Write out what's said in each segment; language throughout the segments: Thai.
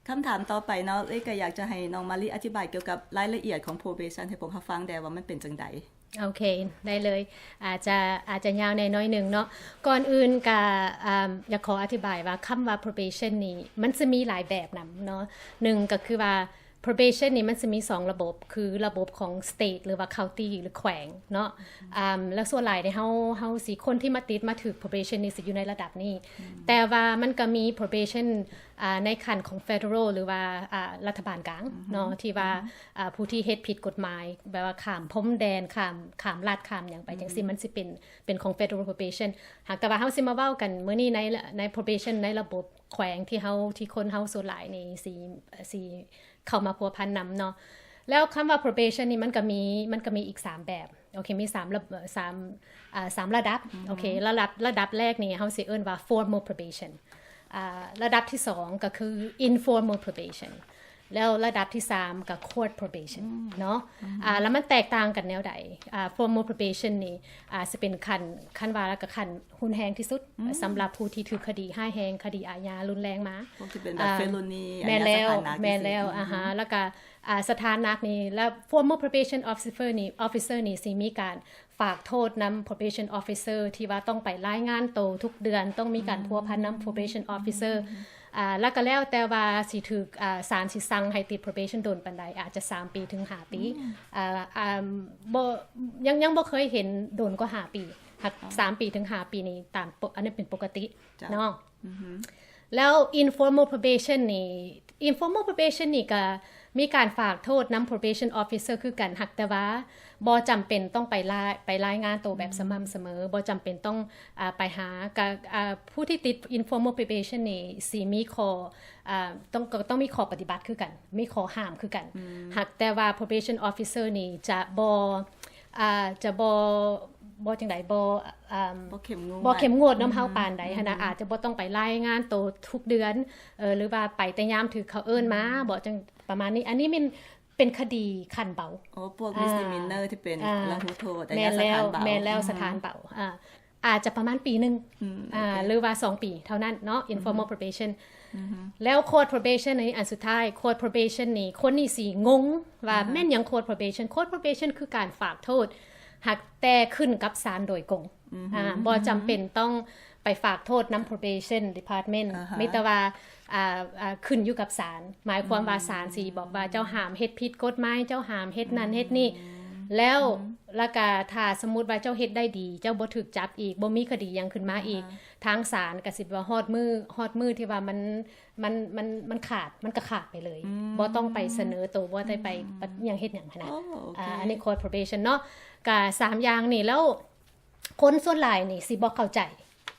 คำถามต่อไปเนาะก็อยากจะให้น้องมาลิอธิบายเกี่ยวกับรายละเอียดของ probation ให้พวกเขาฟังได้ว่ามันเป็นจังไดโอเคได้เลยอาจจะยาวในน้อยหนึ่งเนาะก่อนอื่นก็อยากขออธิบายว่าคำว่า probation นี่มันจะมีหลายแบบนำเนาะหนึ่งก็คือว่า probation นี่มันจะมี2ระบบคือระบบของ state หรือว่า county หรือแขวงเนาะแล้วส่วนหลายในเฮาสิคนที่มาติดมาถึก probation นี่สิอยู่ในระดับนี้แต่ว่ามันก็มี probation ในขั้นของ federal หรือว่ารัฐบาลกลางเนาะที่ว่าผู้ที่เฮ็ดผิดกฎหมายแบบว่าข้ามพรมแดนข้ามลาดข้ามหยังไปจังซี่มันสิเป็นของ federal probation หากแต่ว่าเฮาสิมาเว้ากันมื้อนี้ใน probation ในระบบแขวงที่คนเฮาส่วนหลายนี่สิเข้ามาพัวพันนำเนาะแล้วคำว่า probation นี่มันก็มีอีก3แบบโอเคมี3ระดับโอเคระดับแรกนี่เฮาสิเอิ้นว่า formal probation ระดับที่2ก็คือ informal probation แล้วระดับที่3ก็ court probation เนาะแล้วมันแตกต่างกันแนวใดformal probation นี่จะเป็นขั้นว่าแล้วก็ขั้นรุนแรงที่สุดสำหรับผู้ที่ถูกคดีร้ายแรงคดีอาญารุนแรงมาพวกที่เป็นแบบ felony แม่นแล้วแล้วก็สถานะนี่แล้ว formal probation officer นี่สิมีการฝากโทษนำ probation officer ที่ว่าต้องไปรายงานโตทุกเดือนต้องมีการพัวพันนำ probation officer แล้วก็แล้วแต่ว่าสิถูกศาลสิสั่งให้ติด probation โดนปานใดอาจจะ3ปีถึง5ปีบ่ยังบ่เคยเห็นโดนก็5ปีหัก3ปีถึง5ปีนี่ตามอันนี้เป็นปกติเนาะแล้ว informal probation นี่ก็มีการฝากโทษนำ probation officer คือกันหักแต่ว่าบ่จำเป็นต้องไปรายงานตัวแบบสม่ำเสมอบ่จำเป็นต้องไปหาผู้ที่ติด informal probation นี่สิมีข้อต้องมีข้อปฏิบัติคือกันมีข้อห้ามคือกันหักแต่ว่า probation officer นี่จะบ่จังได๋บ่เข้มงวดนำเฮาปานใดหันน่ะอาจจะบ่ต้องไปรายงานตัวทุกเดือนหรือว่าไปแต่ยามถือเขาเอิ้นมาบ่จังประมาณนี้อันนี้มันเป็นคดีขั้นเบาพวก misdemeanor ที่เป็นละหุโทษแต่ยาสถานเบาแม่นแล้วสถานเบาอาจจะประมาณปีนึงหรือว่า2ปีเท่านั้นเนาะ informal probation แล้ว court probation นี่อันสุดท้าย court probation นี่คนนี่สิงงว่าแม่นหยัง court probation คือการฝากโทษหากแต่ขึ้นกับศาลโดยตรงบ่จำเป็นต้องไปฝากโทษนำ probation department มีแต่ว่าขึ้นอยู่กับศาลหมายความว่าศาลสิบอกว่าเจ้าห้ามเฮ็ดผิดกฎหมายเจ้าห้ามเฮ็ดนั่นเฮ็ดนี่แล้วก็ถ้าสมมุติว่าเจ้าเฮ็ดได้ดีเจ้าบ่ถูกจับอีกบ่มีคดีหยังขึ้นมาอีกทางศาลก็สิว่าฮอดมือที่ว่ามันขาดมันก็ขาดไปเลยบ่ต้องไปเสนอตัวบ่ได้ไปหยังเฮ็ดหยังขนาดอันนี้ court probation เนาะก็3อย่างนี่แล้วคนส่วนหลายนี่สิบ่เข้าใจ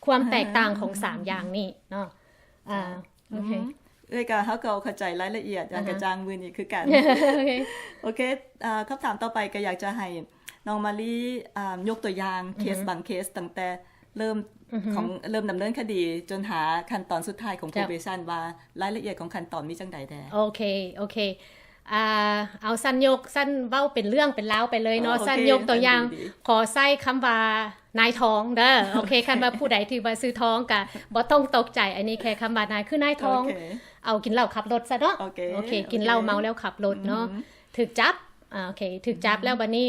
ความแตกต่างของ3อย่างนี้เนาะโอเคก็เฮาก็เข้าใจรายละเอียดอย่างกระจ่างมื้อนี้คือกันโอเคคำถามต่อไปก็อยากจะให้น้องมาลียกตัวอย่างเคสบางเคสตั้งแต่เริ่มดำเนินคดีจนหาขั้นตอนสุดท้ายของ probation ว่ารายละเอียดของขั้นตอนมีจังใดแท้โอเคเอาสั้นเว้าเป็นเรื่องเป็นราวไปเลยเนาะสั้นยกตัวอย่างขอใส่คำว่านายท้องเด้อโอเคคันว่าผู้ใดที่ว่าซื้อท้องก็บ่ต้องตกใจอันนี้แค่คำว่านายคือนายท้องเอากินเหล้าขับรถซะเนาะโอเคกินเหล้าเมาแล้วขับรถเนาะถูกจับโอเคถูกจับแล้วบัดนี้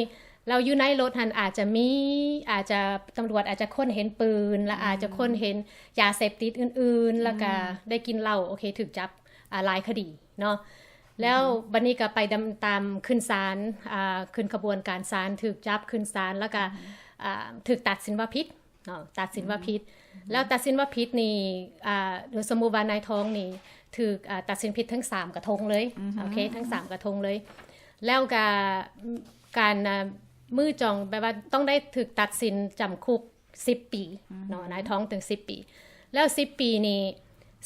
เราอยู่ในรถหันอาจจะตำรวจอาจจะค้นเห็นปืนและอาจจะค้นเห็นยาเสพติดอื่นๆแล้วก็ได้กินเหล้าโอเคถูกจับหลายคดีเนาะแล้วบัดนี้ก็ไปตามขึ้นศาลขึ้นกระบวนการศาลถูกจับขึ้นศาลแล้วก็ถูกตัดสินว่าผิดเนาะตัดสินว่าผิดแล้วตัดสินว่าผิดนี่โดยสมมุติว่านายท้องนี่ถูกตัดสินผิดทั้ง3กระทงเลยโอเคทั้ง3กระทงเลยแล้วก็การมือจองแปลว่าต้องได้ถูกตัดสินจำคุก10ปีเนาะนายท้องถึง10ปีแล้ว10ปีนี่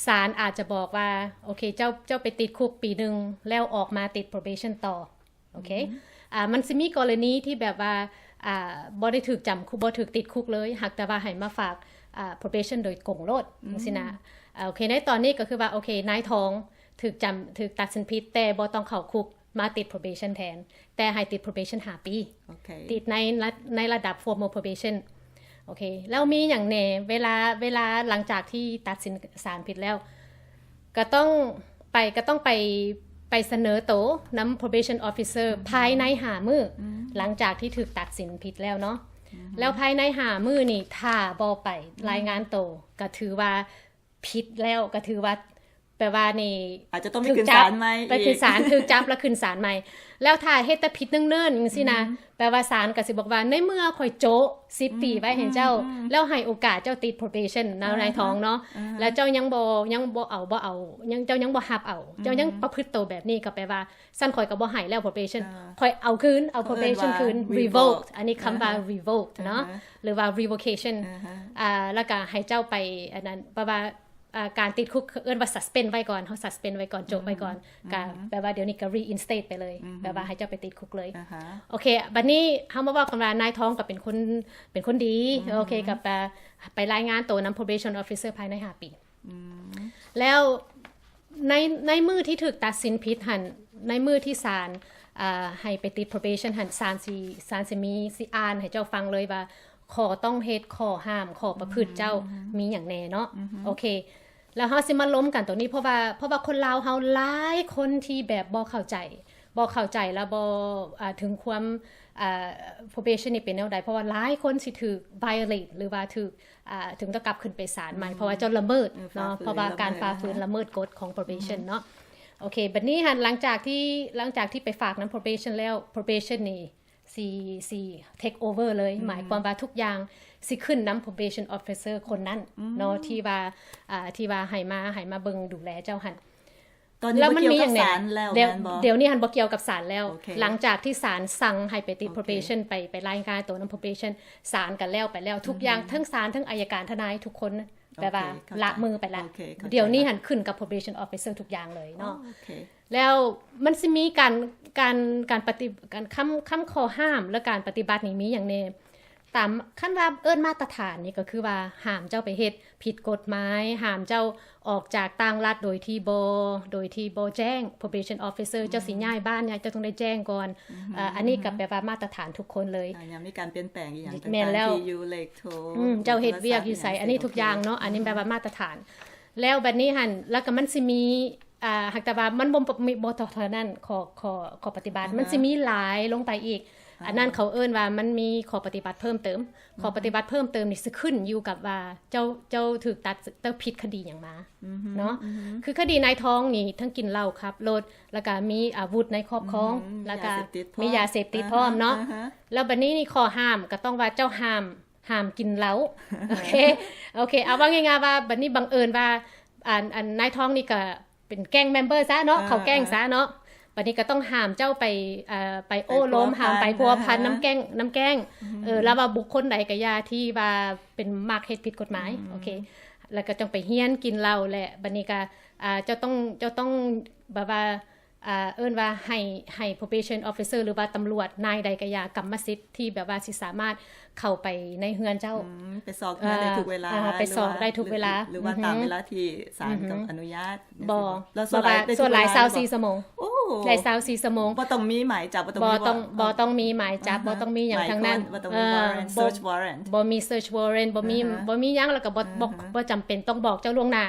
ศาลอาจจะบอกว่าโอเคเจ้าไปติดคุกปีนึงแล้วออกมาติด probation ต่อโอเคมันสิมีกรณีที่แบบว่าบ่ได้ถูกจำคุกบ่ถูกติดคุกเลยหากแต่ว่าให้มาฝาก probation โดยกงโลดจังซี่นะโอเคในตอนนี้ก็คือว่าโอเคนายท้องถูกตัดสินผิดแต่บ่ต้องเข้าคุกมาติด probation แทนแต่ให้ติด probation 5 ปีติดในระดับ formal probation โอเคแล้วมีอย่างแน่เวลาหลังจากที่ตัดสินศาลผิดแล้วก็ต้อง ไปก็ต้องไปเสนอโตนำ probation officer ภายใน5 มื้อหลังจากที่ถูกตัดสินผิดแล้วเนาะแล้วภายใน5 มื้อนี่ถ้าบ่ไปรายงานโตก็ถือว่าผิดแล้วก็ถือว่าแปลว่านี่อาจจะต้องไปขึ้นศาลใหม่ไปขึ้นศาลถูกจับแล้วขึ้นศาลใหม่แล้วถ้าเฮ็ดแต่ผิดเนิ่นๆจังซี่นะแปลว่าศาลก็สิบอกว่าในเมื่อข่อยโจะ10 ปีไว้ให้เจ้าแล้วให้โอกาสเจ้าติด probation นายท้องเนาะแล้วเจ้ายังบ่เอายังเจ้ายังบ่รับเอาเจ้ายังประพฤติตัวแบบนี้ก็แปลว่าซั่นข่อยก็บ่ให้แล้ว probation ข่อยเอาคืนเอา probation คืน revoked อันนี้คำว่า revoked เนาะหรือว่า revocation แล้วก็ให้เจ้าไปอันนั้นแปลว่าการติดคุกเอิ้นว่า suspend ไว้ก่อนเฮา suspend ไว้ก่อนโจไว้ก่อนก็แปลว่าเดี๋ยวนี้ก็ reinstate ไปเลยแปลว่าให้เจ้าไปติดคุกเลยโอเคบัดนี้เฮามาเว้ากันว่านายท้องก็เป็นคนดีโอเคกับไปรายงานตัวนำ probation officer ภายใน5 ปีแล้วในมื้อที่ถูกตัดสินผิดหั่นในมื้อที่ศาลให้ไปติด probation หั่นศาลสิมีสิอ่านให้เจ้าฟังเลยว่าข้อต้องเฮ็ดข้อห้ามข้อประพฤติเจ้ามีหยังแน่เนาะโอเคแล้วเฮาสิมาล้มกันตรงนี้เพราะว่าคนลาวเฮาหลายคนที่แบบบ่เข้าใจแล้วบ่ถึงความprobation นี่เป็นแนวใดเพราะว่าหลายคนสิถูก violate หรือว่าถูกถึงต้องกลับขึ้นไปศาลใหม่เพราะว่าเจ้าละเมิดเนาะเพราะว่าการฝ่าฝืนละเมิดกฎของ probation เนาะโอเคบัดนี้หลังจากที่ไปฝากนำ probation แล้ว probation นี่สิ take over เลยหมายความว่าทุกอย่างสิขึ้นนำ probation officer คนนั้นเนาะที่ว่าให้มาเบิ่งดูแลเจ้าหั่นตอนนี้บ่เกี่ยวกับศาลแล้วเดี๋ยวนี้หั่นบ่เกี่ยวกับศาลแล้วหลังจากที่ศาลสั่งให้ไปติด probation ไปรายงานตัวนำ probation ศาลกันแล้วไปแล้วทุกอย่างทั้งศาลทั้งอัยการทนายทุกคนแปลว่าละมือไปแล้วเดี๋ยวนี้หั่นขึ้นกับ probation officer ทุกอย่างเลยเนาะแล้วมันสิมีการปฏิการคำข้อห้ามและการปฏิบัตินี่มีอย่างแน่ตามขั้นว่าเอิ้นมาตรฐานนี่ก็คือว่าห้ามเจ้าไปเฮ็ดผิดกฎหมายห้ามเจ้าออกจากต่างรัฐโดยที่บ่แจ้ง probation officer เจ้าสิย้ายบ้านย้ายเจ้าต้องได้แจ้งก่อนอันนี้ก็แปลว่ามาตรฐานทุกคนเลยยังมีการเปลี่ยนแปลงอีหยังแม่นแล้วที่อยู่เลขโทเจ้าเฮ็ดเวียกอยู่ไสอันนี้ทุกอย่างเนาะอันนี้แปลว่ามาตรฐานแล้วบัดนี้หั่นแล้วก็มันสิมีหากแต่ว่ามันบ่เท่านั้นขอปฏิบัติมันสิมีหลายลงไปอีกอันนั้นเขาเอิ้นว่ามันมีข้อปฏิบัติเพิ่มเติมข้อปฏิบัติเพิ่มเติมนี่สิขึ้นอยู่กับว่าเจ้าถูกตัดเจ้าผิดคดีหยังมาเนาะคือคดีนายท้องนี่ทั้งกินเหล้าครับรถแล้วก็มีอาวุธในครอบครองแล้วก็มียาเสพติดพร้อมเนาะแล้วบัดนี้นี่ข้อห้ามก็ต้องว่าเจ้าห้ามกินเหล้าโอเคเอาว่าง่ายๆว่าบัดนี้บังเอิญว่าอันนายท้องนี่ก็เป็นแก๊งเมมเบอร์ซะเนาะเขาแก๊งซะเนาะบัดนี้ก็ต้องห้ามเจ้าไปโอ้ล้มห้ามไปพัวพันน้ำแกงแล้วว่าบุคคลใดก็อย่าที่ว่าเป็นมักเฮ็ดผิดกฎหมายโอเคแล้วก็ต้องไปเฮียนกินเหล้าและบัดนี้ก็เจ้าต้องแบบว่าเอิ้นว่าให้ probation officer หรือว่าตำรวจนายใดก็อย่ากรรมสิทธิ์ที่แบบว่าสิสามารถเข้าไปในเฮือนเจ้าไปสอบได้ทุกเวลาไปสอบได้ทุกเวลาหรือว่าตามเวลาที่ศาลกำอนุญาตแล้วส่วนหลาย24ชั่วโมงได้24ชั่วโมงบ่ต้องมีหมายจับบ่ต้องมีหมายจับบ่ต้องมีหยังทั้งนั้นบ่ต้องมี warrant search warrant บ่มี search warrant บ่มีหยังแล้วก็บ่จำเป็นต้องบอกเจ้าล่วงหน้า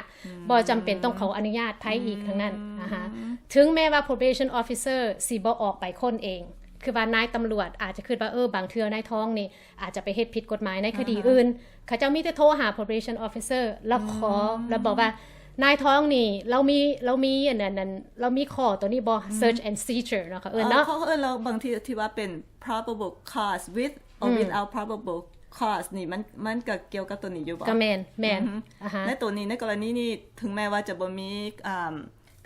บ่จำเป็นต้องขออนุญาตไผอีกทั้งนั้นนะคะถึงแม้ว่า probation officer สิบ่ออกไปค้นเองคือว่านายตำรวจอาจจะคิดว่าบางเทื่อนายท้องนี่อาจจะไปเฮ็ดผิดกฎหมายในคดีอื่นเขาเจ้ามีแต่โทรหา probation officer แล้วบอกว่านายท้องนี่เรามีอันนั้นเรามีข้อตัวนี้บ่ search and seizure เนาะค่ะเนาะเขาเราบางทีที่ว่าเป็น probable cause with or without probable cause นี่มันก็เกี่ยวกับตัวนี้อยู่บ่ก็แม่นในตัวนี้ในกรณีนี้ถึงแม้ว่าจะบ่มี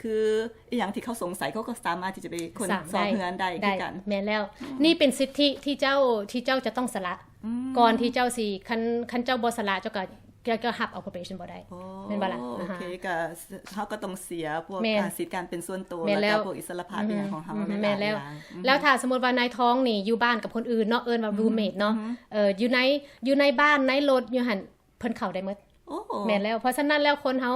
คืออย่างที่เขาสงสัยเขาก็สามารถที่จะไปคนสอบเฮือนได้คือกันแม่นแล้วนี่เป็นสิทธิที่เจ้าจะต้องสละก่อนที่เจ้าสิคันเจ้าบ่สละเจ้าก็รับเอา probation บ่ได้แม่นบ่ล่ะโอเคก็เฮาก็ต้องเสียพวกสิทธิการเป็นส่วนตัวแล้วก็พวกอิสรภาพของเฮาแม่นแล้วถ้าสมมุติว่านายท้องนี่อยู่บ้านกับคนอื่นเนาะว่า roommate เนาะอยู่ในบ้านในรถอยู่หั่นเพิ่นเข้าได้หมด แม่นแล้วเพราะฉะนั้นแล้วคนเฮา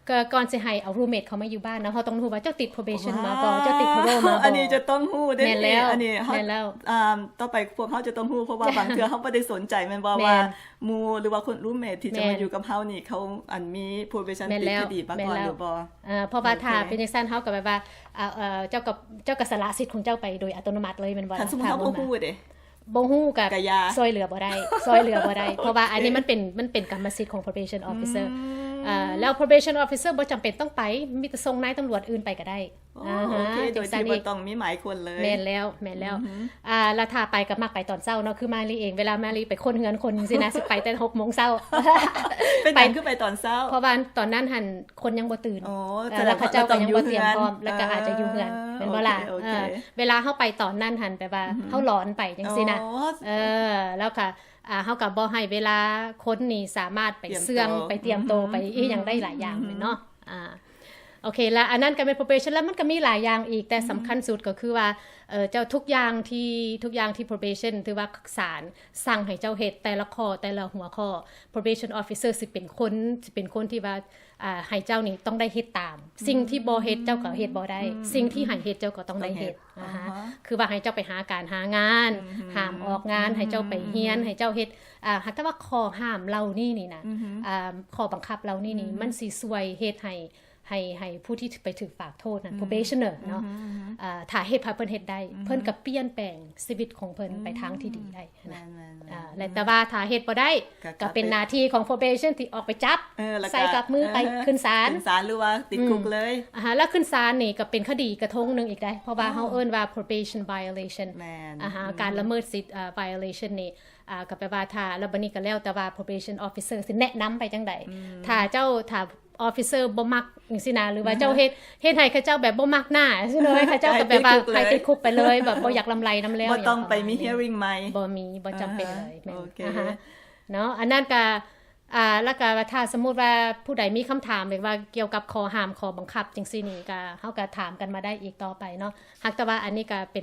ก็ก่อนสิให้เอา roommate เขามาอยู่บ้านนะเฮาต้องรู้ว่าเจ้าติด probation มาบ่เจ้าติด parole มาบ่อันนี้จะต้องฮู้เด้ แม่นแล้ว อันนี้เฮา แม่นแล้ว ต่อไปพวกเฮาจะต้องฮู้เพราะว่าบางเทื่อเฮาบ่ได้สนใจแม่นบ่ แม่น ว่าหมู่หรือว่าคน roommate ที่จะ แม่ มาน อยู่กับเฮานี่เขาอันมี probation แม่น ติด แล้ว คดีมาก่อน แม่นแล้ว หรือบ่ เพราะว่าถ้า โอเค เป็นจังซั่นเฮาก็แบบว่าเจ้าก็สละสิทธิ์ของเจ้าไปโดยอัตโนมัติเลยแม่นบ่ คันสมมุติเฮาบ่ฮู้เด้ บ่ฮู้กับ กะยา ซอยเหลือบ่ได้ซอยเหลือบ่ได้ เพราะว่าอันนี้มันเป็นกรรมสิทธิ์ของ probation officer แล้ว probation officer บ่จำเป็นต้องไปมีแต่ส่งนายตำรวจอื่นไปก็ได้ โอเคโดย จั ที่ งซั่น บ่ อีก ต้องมีหมายคนเลย แม่นแล้วแล้วถ้าไปก็มักไปตอนเช้าเนาะคือมาลีเองเวลามาลีไปคนเฮือนคนสินะสิไปแต่ 6:00 นเช้า เป็นหยังคือไปตอนเช้า เพราะว่าตอนนั้นหันคนยังบ่ตื่น โอ้ แล้วเขาเจ้าก็ยังบ่เตรียมพร้อม เ แล้วก็อาจจะอยู่เฮือนเป็นบ่ล่ะ โอเค เวลาเฮาไปตอนนั้นหันแบบว่าเฮาหลอนไปจังซี่นะ โอ้ แล้วก็เฮาก็บ่ให้เวลาคนนี่สามารถไปเสื่องไปเตรียมโตวไปอีหยังได้หลายอย่างเลยเนาะโอเคแล้วอันนั้นก็เป็น probation แล้วมันก็มีหลายอย่างอีกแต่สำคัญสุดก็คือว่าเจ้าทุกอย่างที่ probation ถือว่าศาลสั่งให้เจ้าเฮ็ดแต่ละข้อแต่ละหัวข้อ probation officer สิเป็นคนที่ว่าให้เจ้านี่ต้องได้เฮ็ดตาม สิ่งที่บ่เฮ็ดเจ้าก็เฮ็ดบ่ได้สิ่งที่ให้เฮ็ดเจ้าก็ต้องได้เฮ็ดนะคะคือว่าให้เจ้าไปหาการหางานห้ามออกงานให้เจ้าไปเรียนให้เจ้าเฮ็ดแต่ว่าข้อห้ามเหล่านี้นี่นะข้อบังคับเหล่านี้นี่มันสิช่วยเฮ็ดให้ผู้ที่ไปถูกฝากโทษนั้น probationer เนาะถ้าเฮ็ดพาเพิ่นเฮ็ดได้เพิ่นก็เปลี่ยนแปลงชีวิตของเพิ่นไปทางที่ดีได้นะและแต่ว่าถ้าเฮ็ดบ่ได้ก็เป็นหน้าที่ของ probation ที่ออกไปจับใส่กับมือไปขึ้นศาลหรือว่าติดคุกเลยแล้วขึ้นศาลนี่ก็เป็นคดีกระทงนึงอีกได้เพราะว่าเฮาเอิ้นว่า probation violation การละเมิดสิทธิ์violation นี่ก็แปลว่าถ้าแล้วบัดนี้ก็แล้วแต่ว่า probation officer สิแนะนำไปจังได๋ถ้าofficer บ่มักจังซี่นะหรือว่าเจ้าเฮ็ดให้เขาเจ้าแบบบ่มักหน้าซิเนาะให้เขาเจ้าก็แบบว่าให้ติดคุกไปเลยแบบบ่อยากลำไรนำแล้วบ่ต้องไปมี hearing ใหม่บ่จำเป็นเลยเนาะอันนั้นก็แล้วก็ถ้าสมมุติว่าผู้ใดมีคำถามหรือว่าเกี่ยวกับข้อห้ามข้อบังคับจังซี่นี่ก็เฮาก็ถามกันมาได้อีกต่อไปเนาะหากแต่ว่าอันนี้ก็เ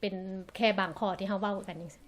ป็นแค่บางข้อที่เฮาเว้ากันจังซี่